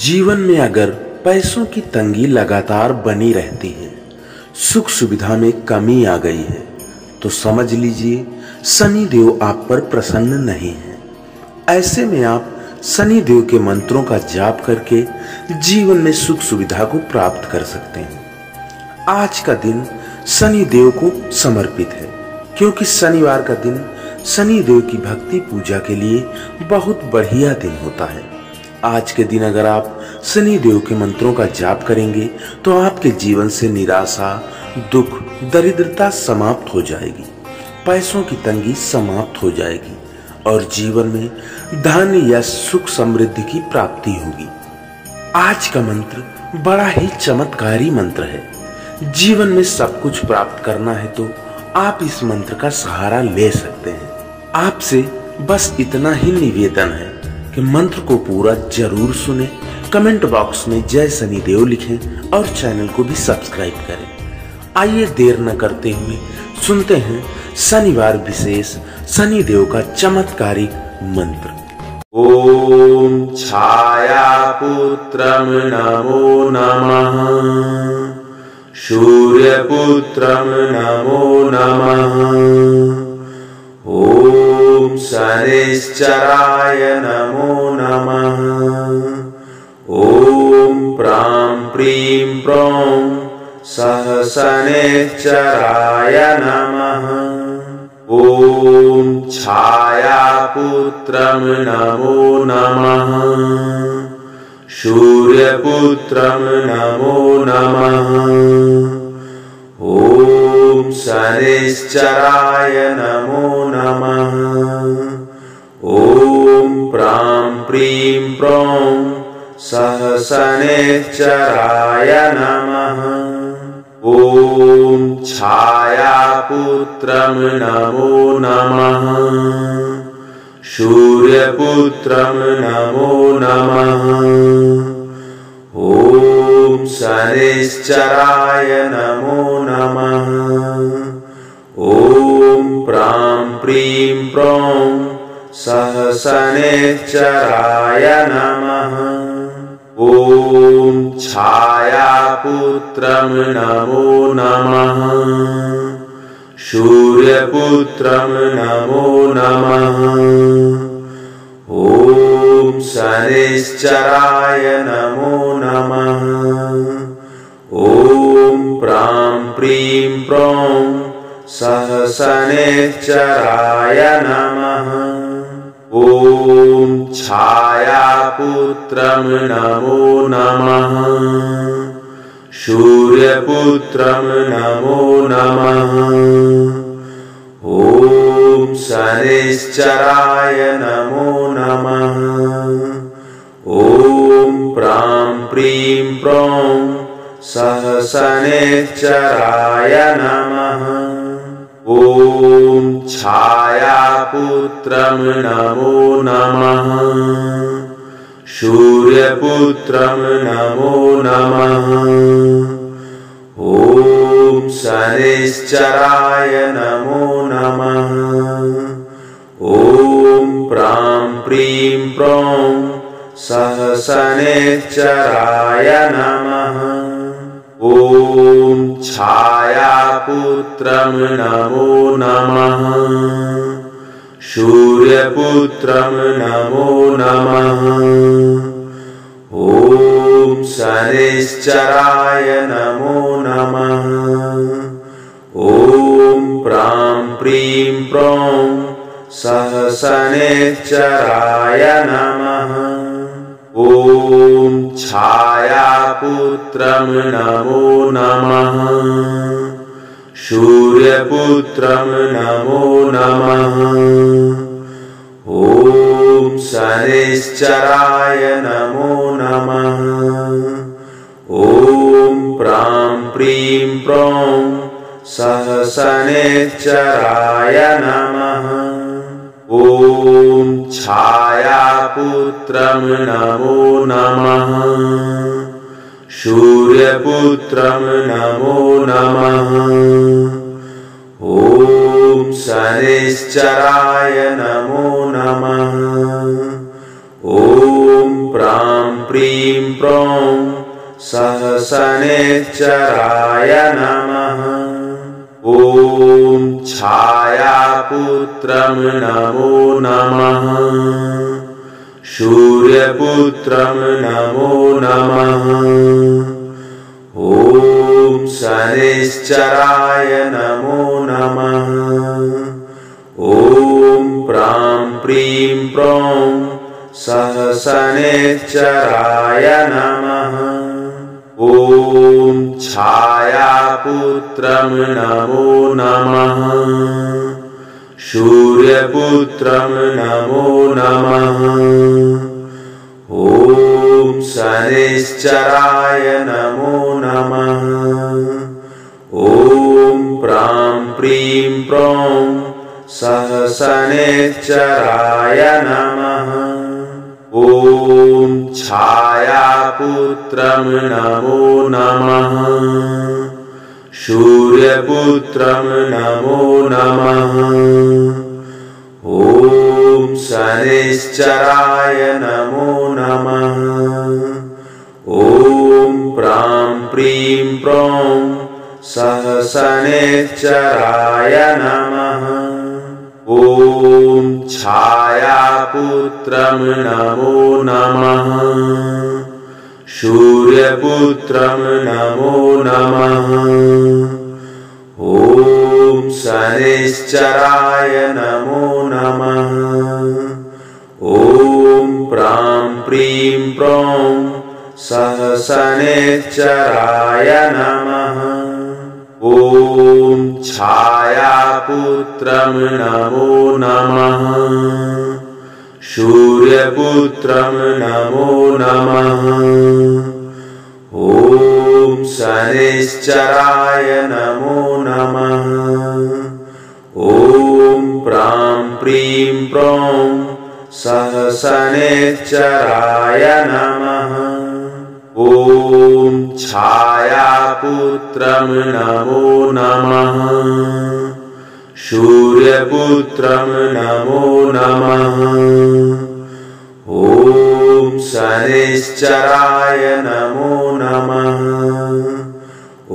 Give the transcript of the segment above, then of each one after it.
जीवन में अगर पैसों की तंगी लगातार बनी रहती है, सुख सुविधा में कमी आ गई है, तो समझ लीजिए शनिदेव आप पर प्रसन्न नहीं है। ऐसे में आप शनिदेव के मंत्रों का जाप करके जीवन में सुख सुविधा को प्राप्त कर सकते हैं। आज का दिन शनिदेव को समर्पित है, क्योंकि शनिवार का दिन शनिदेव की भक्ति पूजा के लिए बहुत बढ़िया दिन होता है। आज के दिन अगर आप शनिदेव के मंत्रों का जाप करेंगे तो आपके जीवन से निराशा, दुख, दरिद्रता समाप्त हो जाएगी, पैसों की तंगी समाप्त हो जाएगी और जीवन में धन या सुख समृद्धि की प्राप्ति होगी। आज का मंत्र बड़ा ही चमत्कारी मंत्र है। जीवन में सब कुछ प्राप्त करना है तो आप इस मंत्र का सहारा ले सकते हैं। आपसे बस इतना ही निवेदन है कि मंत्र को पूरा जरूर सुने, कमेंट बॉक्स में जय शनिदेव लिखें और चैनल को भी सब्सक्राइब करें। आइए देर न करते हुए सुनते हैं शनिवार विशेष शनिदेव का चमत्कारिक मंत्र। ओम छायापुत्रम नमो नमः, सूर्यपुत्रम नमो नमः, ओम शनिश्चराय नमो नमः, ओम प्रां प्रीं प्रौं सह शनिश्चराय नमः, ओम छायापुत्रम नमो नमः, सूर्यपुत्रम नमो नमः, ओम शनिश्चराय नमो नमः, ओम प्रां प्रीं प्रौं सह शनिश्चराय नमः, ओम छायापुत्रम नमो नमः, सूर्यपुत्रम नमो नमः, ओम शनिश्चराय नमो नमः, ओम प्रां प्रीं प्रौं सह शनिश्चराय नमः, ओम छायापुत्रम नमो नमः, सूर्यपुत्रम नमो नमः, ओम शनिश्चराय नमो नमः, ओम प्रां प्रीं प्रौं सह शनिश्चराय नमः, ओम छायापुत्रम नमो नमः, सूर्यपुत्रम नमो नमः, ओम शनिश्चराय नमो नमः, ओम प्रां प्रीं प्रौं सह शनिश्चराय नमः, ओम छायापुत्रम नमो नमः, सूर्यपुत्रम नमो नमः, ओम शनिश्चराय नमो नमः, ओम प्रां प्रीं प्रौं सह शनिश्चराय नमः, ओम छायापुत्रम नमो नमः, सूर्यपुत्रम नमो नमः, ओम शनिश्चराय नमो नमः, ओम प्रां प्रीं प्रौं सह शनिश्चराय नमः, ओम छायापुत्रम नमो नमः, सूर्यपुत्रम नमो नमः, ओम शनिश्चराय नमो नमः, ओम प्रां प्रीं प्रौं सह शनिश्चराय नमः, ओम छायापुत्रम नमो नमः, सूर्यपुत्रम नमो नमः, ओम शनिश्चराय नमो नमः, ओम प्रां प्रीं प्रौं सहसनेश्चराय नमः। ॐ छायापुत्रं नमो नमः। सूर्यपुत्रं नमो नमः। ॐ शनैश्चराय नमो नमः। ॐ प्रां प्रीं प्रौं सहसनेश्चराय नमः। ॐ छायापुत्रं नमो नमः। सूर्यपुत्रं नमो नमः। ॐ शनैश्चराय नमो नमः। ॐ प्रां प्रीं प्रौं सहसनेश्चराय नमः। ॐ छायापुत्रं नमो नमः। सूर्यपुत्रं नमो नमः। ॐ शनैश्चराय नमो नमः। ॐ प्रां प्रीं प्रौं सहसनेश्चराय नमः। ॐ छायापुत्रं नमो नमः। सूर्यपुत्रं नमो नमः। ॐ शनैश्चराय नमो नमः। ॐ प्रां प्रीं प्रौं सहसनेश्चराय नमः। ॐ छायापुत्रं नमो नमः। सूर्यपुत्रं नमो नमः। ॐ शनैश्चराय नमो नमः। ॐ प्रां प्रीं प्रौं सहसनेश्चराय नमः। ॐ छायापुत्रं नमो नमः। सूर्यपुत्रं नमो नमः। ॐ शनैश्चराय नमो नमः। ॐ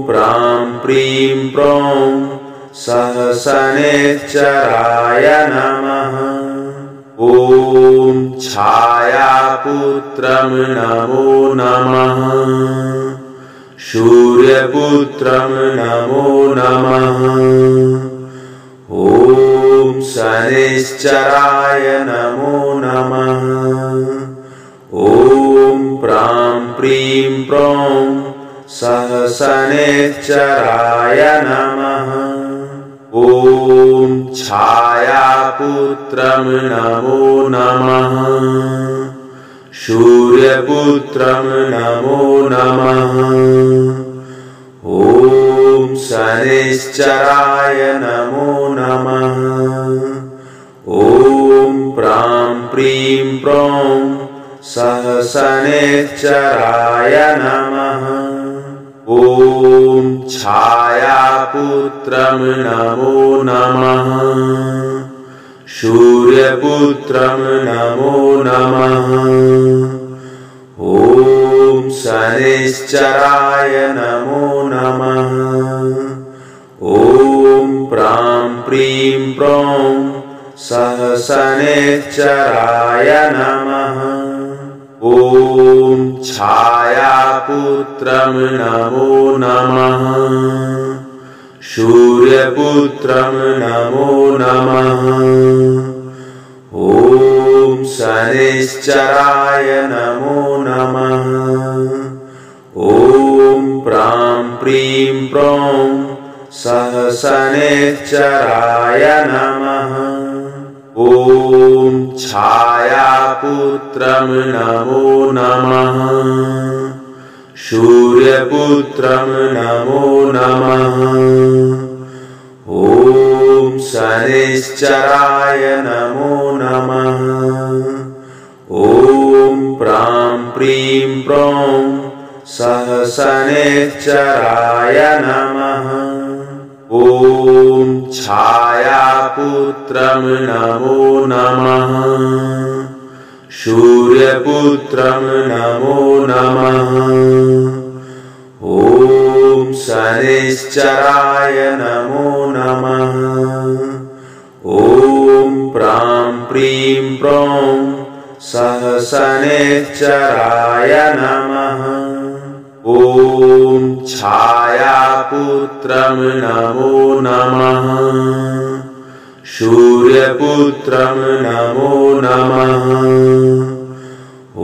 प्रां प्रीं प्रौं सहसनेश्चराय नमः। ॐ छायापुत्रं नमो नमः। सूर्यपुत्रं नमो नमः। ॐ शनैश्चराय नमो नमः। ॐ प्रां प्रीं प्रौं सहसनेश्चराय नमः। ॐ छायापुत्रं नमो नमः। सूर्यपुत्रं नमो नमः। ॐ शनैश्चराय नमो नमः। ॐ प्रां प्रीं प्रौं सहसनेश्चराय नमः। ॐ छायापुत्रं नमो नमः। सूर्यपुत्रं नमो नमः। ॐ शनैश्चराय नमो नमः। ॐ प्रां प्रीं प्रौं सहसनेश्चराय नमः। ॐ छायापुत्रं नमो नमः। सूर्यपुत्रं नमो नमः। ॐ शनैश्चराय नमो नमः। ॐ प्रां प्रीं प्रौं सहसनेश्चराय नमः। ॐ छायापुत्रं नमो नमः। सूर्यपुत्रं नमो नमः। ॐ शनैश्चराय नमो नमः। ॐ प्रां प्रीं प्रौं सहसनेश्चराय नमः। ॐ छायापुत्रं नमो नमः। सूर्यपुत्रं नमो नमः। ॐ शनैश्चराय नमो नमः। ॐ प्रां प्रीं प्रौं सः शनैश्चराय नमः। ॐ छायापुत्रं नमो नमः। सूर्यपुत्रं नमो नमः।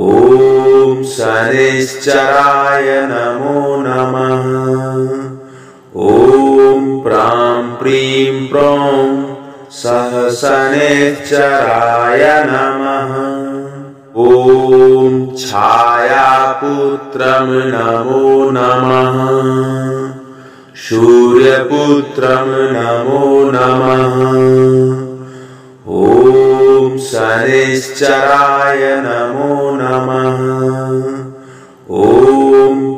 ॐ शनैश्चराय नमो नमः। ॐ प्रां प्रीं प्रौं सः शनैश्चराय नमः। ॐ छायापुत्रं नमो नमः। सूर्यपुत्रं नमो नमः। ॐ शनैश्चराय नमो नमः। ॐ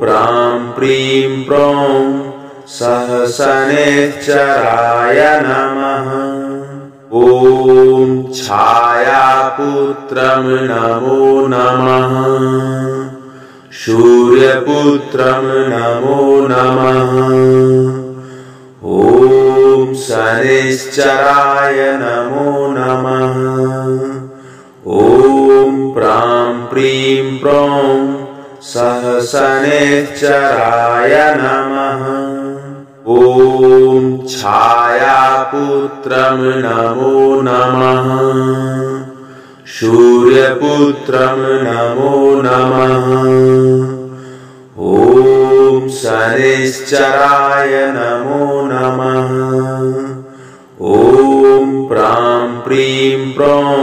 प्रां प्रीं प्रौं सः शनैश्चराय नमः। ॐ छायापुत्रं नमो नमः। सूर्यपुत्रं नमो नमः। ॐ शनैश्चराय नमो नमः। ॐ प्रां प्रीं प्रौं सः शनैश्चराय नमः। ॐ छायापुत्रं नमो नमः। सूर्यपुत्रं नमो नमः। ॐ शनैश्चराय नमो नमः। ॐ प्रां प्रीं प्रौं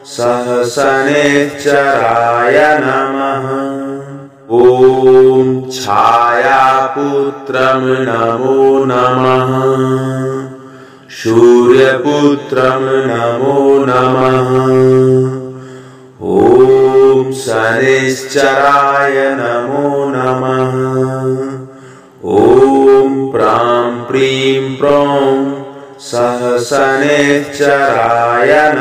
सः शनैश्चराय नमः। ॐ छायापुत्रं नमो नमः। सूर्यपुत्रं नमो नमः। ॐ शनैश्चराय नमो नमः। ॐ प्रां प्रीं प्रौं सः शनैश्चराय नमः।